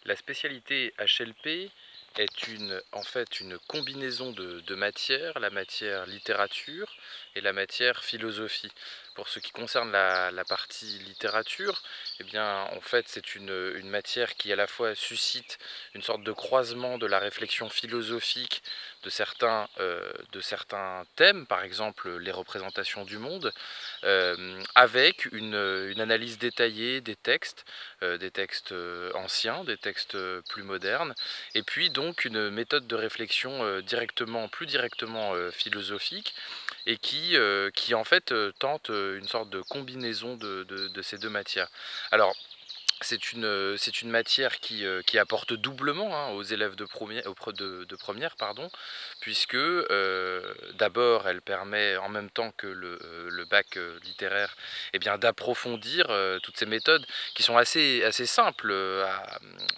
La spécialité HLP est en fait une combinaison de matières, la matière littérature et la matière philosophie. Pour ce qui concerne la partie littérature, eh bien, en fait, c'est une matière qui à la fois suscite une sorte de croisement de la réflexion philosophique de certains thèmes, par exemple les représentations du monde, avec une analyse détaillée des textes anciens, des textes plus modernes, et puis donc une méthode de réflexion plus directement philosophique, et qui en fait tente une sorte de combinaison de ces deux matières. Alors, c'est une matière qui apporte doublement, hein, aux élèves de première, pardon, puisque d'abord elle permet, en même temps que le bac littéraire, eh bien, d'approfondir toutes ces méthodes qui sont assez simples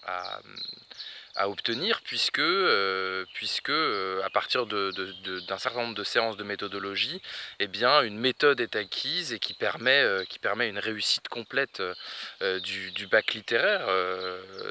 à, à obtenir, puisque à partir d'un certain nombre de séances de méthodologie, eh bien, une méthode est acquise et qui permet une réussite complète du bac littéraire,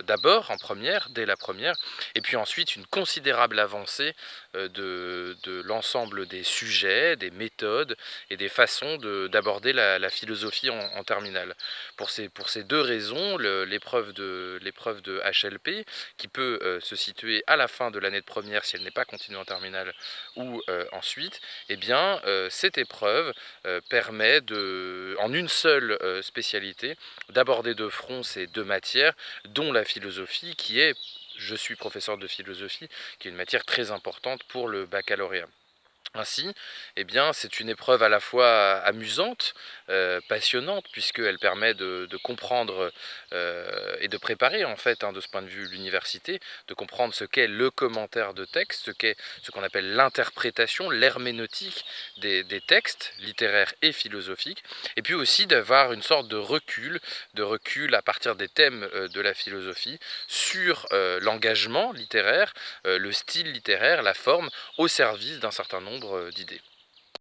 d'abord en première, dès la première, et puis ensuite une considérable avancée de l'ensemble des sujets, des méthodes et des façons d'aborder la philosophie en terminale. Pour ces deux raisons, l'épreuve de HLP, qui peut se situer à la fin de l'année de première si elle n'est pas continue en terminale, ou ensuite, eh bien, cette épreuve permet en une seule spécialité d'aborder de front ces deux matières, dont la philosophie, je suis professeur de philosophie, qui est une matière très importante pour le baccalauréat. Ainsi, eh bien, c'est une épreuve à la fois amusante, passionnante, puisqu'elle permet de comprendre et de préparer, en fait, hein, de ce point de vue, l'université, de comprendre ce qu'est le commentaire de texte, ce qu'on appelle l'interprétation, l'herméneutique des textes littéraires et philosophiques, et puis aussi d'avoir une sorte de recul à partir des thèmes de la philosophie sur l'engagement littéraire, le style littéraire, la forme, au service d'un certain nombre d'idées.